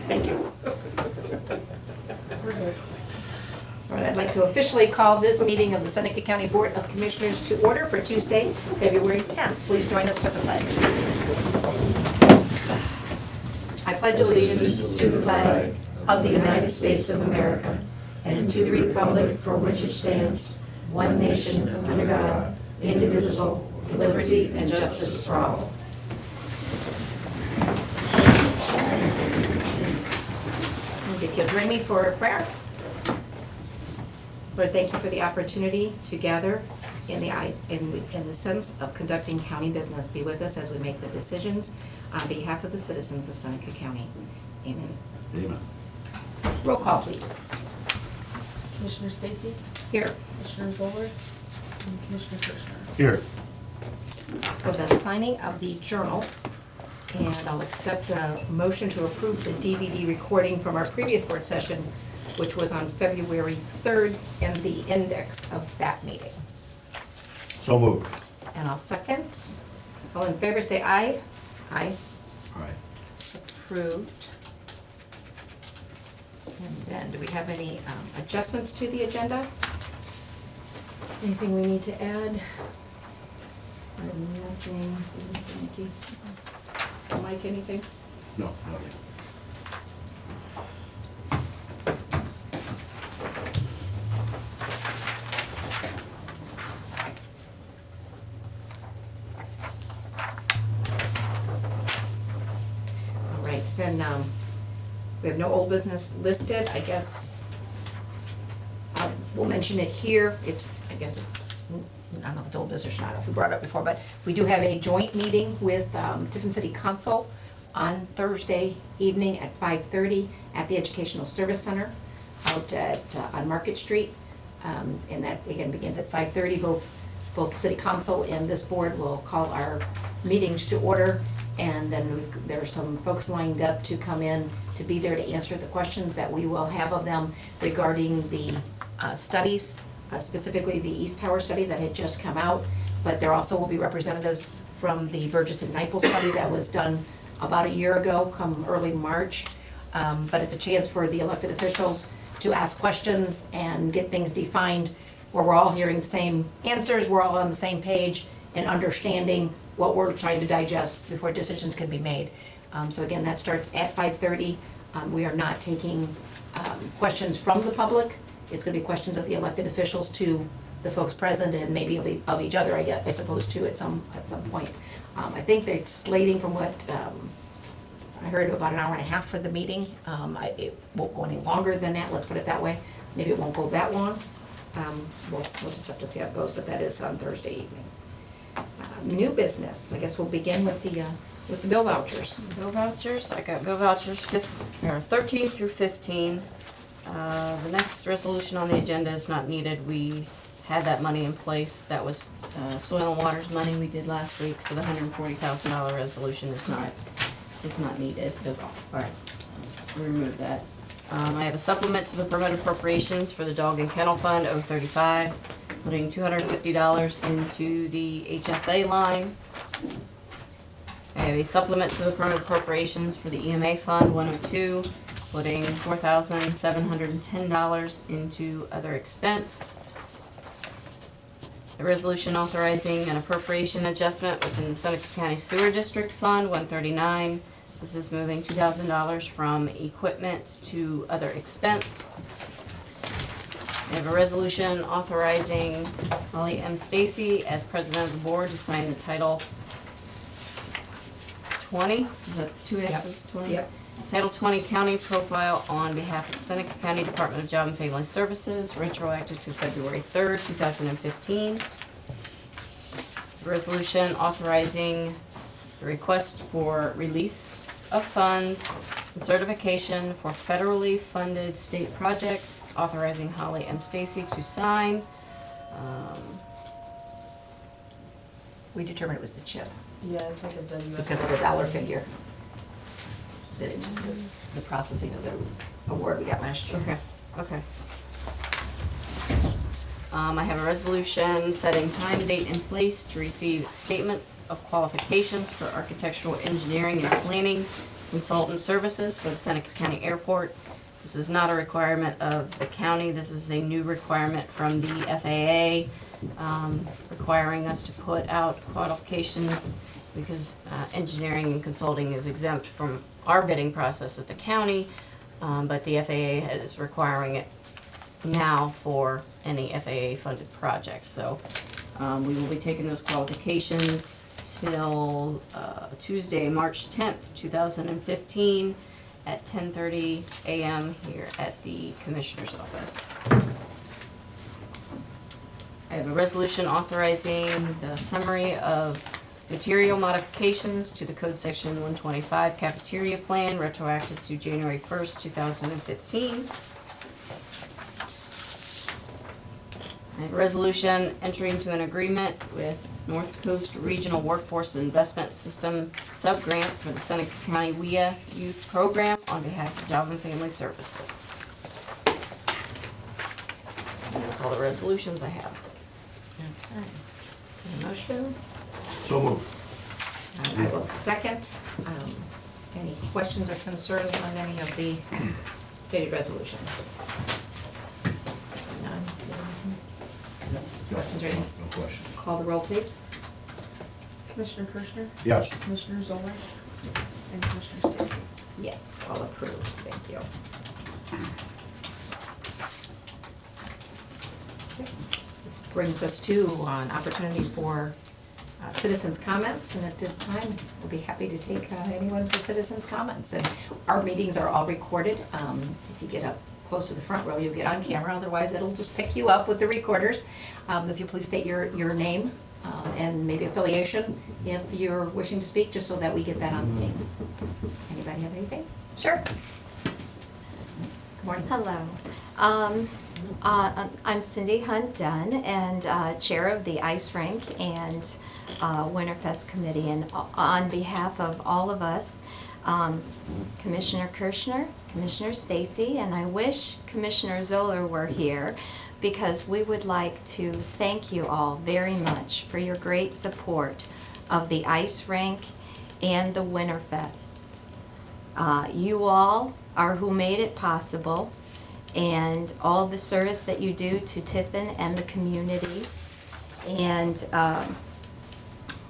Thank you. All right, I'd like to officially call this meeting of the Seneca County Board of Commissioners to order for Tuesday, February 10th. Please join us for the pledge. I pledge allegiance to the flag of the United States of America and to the republic for which it stands, one nation under God, indivisible, with liberty and justice for all. If you'll join me for a prayer. Lord, thank you for the opportunity to gather in the sense of conducting county business. Be with us as we make the decisions on behalf of the citizens of Seneca County. Amen. Amen. Roll call, please. Commissioner Stacy, Here. Commissioner Zoller, and Commissioner Kirchner. Here. For the signing of the journal, and I'll accept a motion to approve the DVD recording from our previous board session, which was on February 3rd, and the index of that meeting. So moved. And I'll second. All in favor, say aye. Aye. Aye. Approved. And then, do we have any adjustments to the agenda? Anything we need to add? Nothing. Thank you. Mike, anything? No, nothing. All right, then we have no old business listed. I guess we'll mention it here. I guess it's, I don't know if it's old business or not, if we brought it up before, but we do have a joint meeting with Tiffin City Council on Thursday evening at 5:30 at the Educational Service Center out on Market Street. And that, again, begins at 5:30. Both City Council and this board will call our meetings to order. And then there are some folks lined up to come in to be there to answer the questions that we will have of them regarding the studies, specifically the East Tower study that had just come out. But there also will be representatives from the Burgess and Nyepel study that was done about a year ago, come early March. But it's a chance for the elected officials to ask questions and get things defined where we're all hearing the same answers, we're all on the same page and understanding what we're trying to digest before decisions can be made. So again, that starts at 5:30. We are not taking questions from the public. It's gonna be questions of the elected officials to the folks present and maybe of each other, I suppose, too, at some point. I think they're slating, from what I heard, about an hour and a half for the meeting. It won't go any longer than that, let's put it that way. Maybe it won't go that long. We'll just have to see how it goes, but that is on Thursday evening. New business, I guess we'll begin with the bill vouchers. Bill vouchers, I got bill vouchers 13 through 15. The next resolution on the agenda is not needed. We had that money in place. That was soil and waters money we did last week, so the $140,000 resolution is not needed. It goes off. All right, let's remove that. I have a supplement to the permit appropriations for the Dog and Kennel Fund 035, putting $250 into the HSA line. I have a supplement to the permit appropriations for the EMA Fund 102, putting $4,710 into other expense. A resolution authorizing an appropriation adjustment within the Seneca County Sewer District Fund 139. This is moving $2,000 from equipment to other expense. I have a resolution authorizing Holly M. Stacy as president of the board to sign the Title 20. Is that the two X's? 20? Yep. Title 20 County Profile on behalf of the Seneca County Department of Job and Family Services, retroactive to February 3rd, 2015. Resolution authorizing the request for release of funds and certification for federally funded state projects, authorizing Holly M. Stacy to sign. We determined it was the chip Yeah, I think I've done because of the dollar figure. That it's just the processing of the award we got last year. Okay, okay. I have a resolution setting time, date, and place to receive statement of qualifications for architectural engineering and planning consultant services for the Seneca County Airport. This is not a requirement of the county. This is a new requirement from the FAA, requiring us to put out qualifications because engineering and consulting is exempt from our bidding process at the county, but the FAA is requiring it now for any FAA-funded projects. So we will be taking those qualifications till Tuesday, March 10th, 2015 at 10:30 a.m. here at the Commissioner's office. I have a resolution authorizing the summary of material modifications to the Code Section 125 cafeteria plan retroactive to January 1st, 2015. I have a resolution entering into an agreement with North Coast Regional Workforce Investment System sub-grant for the Seneca County WIA Youth Program on behalf of Job and Family Services. And that's all the resolutions I have. Okay. Any motion? So moved. I will second. Any questions or concerns on any of the stated resolutions? None? No Questions or anything? No question. Call the roll, please. Commissioner Kirschner, Yes. Commissioner Zoller, and Commissioner Stacy. Yes, all approved. Thank you. Okay. This brings us to an opportunity for citizens' comments, and at this time, we'll be happy to take anyone for citizens' comments. And our meetings are all recorded. If you get up close to the front row, you'll get on camera, otherwise it'll just pick you up with the recorders. If you please state your name and maybe affiliation if you're wishing to speak, just so that we get that on the tape. Anybody have anything? Sure. Good morning. Hello. I'm Cindy Hunt Dunn, and Chair of the Ice Rink and Winterfest Committee. And on behalf of all of us, Commissioner Kirschner, Commissioner Stacy, and I wish Commissioner Zoller were here, because we would like to thank you all very much for your great support of the Ice Rink and the Winterfest. You all are who made it possible, and all the service that you do to Tiffin and the community. And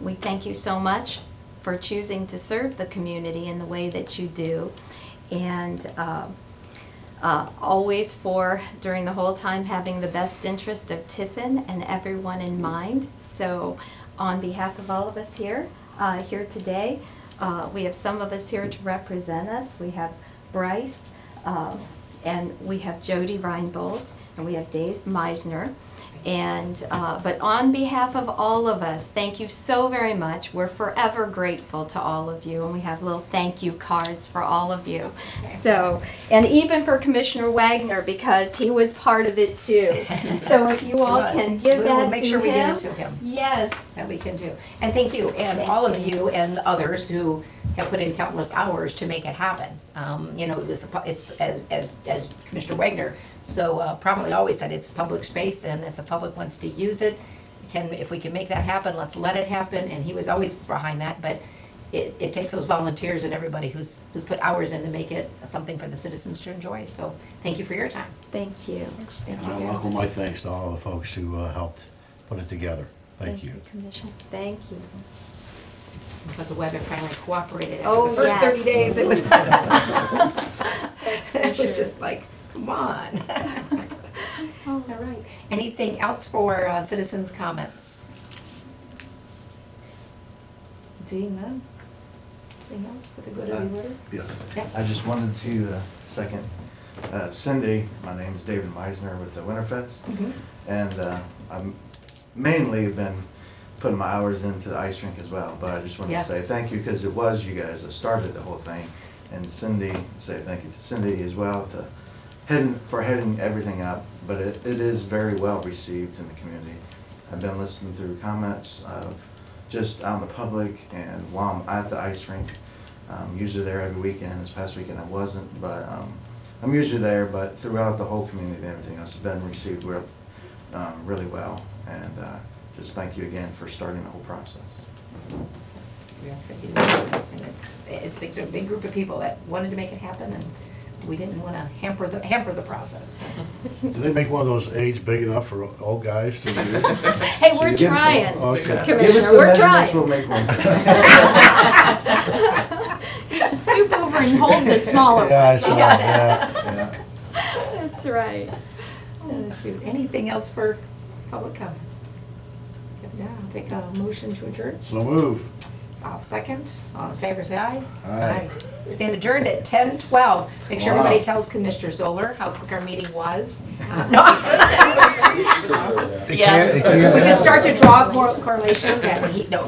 we thank you so much for choosing to serve the community in the way that you do. And always for, during the whole time, having the best interest of Tiffin and everyone in mind. So on behalf of all of us here today, we have some of us here to represent us. We have Bryce, and we have Jody Reinbold, and we have Dave Meisner. And but on behalf of all of us, thank you so very much. We're forever grateful to all of you, and we have little thank you cards for all of you. So, and even for Commissioner Wagner, because he was part of it too. So if you all can give We will that make to sure we him. give it to him. Yes. That we can do. And thank you, and Thank all of you. you and others who have put in countless hours to make it happen. You know, it's as Commissioner Wagner so prominently always said, it's public space, and if the public wants to use it, if we can make that happen, let's let it happen. And he was always behind that, but it takes those volunteers and everybody who's put hours in to make it something for the citizens to enjoy. So thank you for your time. Thank you. Thank And you. I'll offer my thanks to all the folks who helped put it together. Thank you. Commissioner. Thank you. But the weather finally cooperated after Oh, the first yes. 30 days. It was, it was true. just like, come on. All right. Anything else for citizens' comments? Seeing none? Anything else for the good of the order? Yeah. Yes. I just wanted to second Cindy. My name is David Meisner with the Winterfest, Mhm. and I'm mainly been putting my hours into the ice rink as well. But I just wanted Yeah. to say thank you, because it was you guys that started the whole thing, and Cindy, say thank you to Cindy as well for heading everything up. But it is very well received in the community. I've been listening through comments of just out in the public and while I'm at the ice rink. I'm usually there every weekend. This past weekend I wasn't, but I'm usually there. But throughout the whole community and everything else has been received really well. And just thank you again for starting the whole process. And it's a big group of people that wanted to make it happen, and we didn't want to hamper the process. Do they make one of those age big enough for old guys to use? Hey, we're you get it. trying, Okay. Give us Commissioner, the we're measurements, trying. we'll make one. You just stoop over and hold the smaller one. Yeah, I saw You got that, it. yeah. That's right. Oh, shoot. Anything else for public comment? If not, I'll take a motion to adjourn. So move. I'll second. All in favor, say aye. Aye. We stand adjourned at 10:12. Make sure everybody Wow. tells Commissioner Zoller how quick our meeting was. They Yeah. can't- they can't We can have- start to draw a correlation that he, no.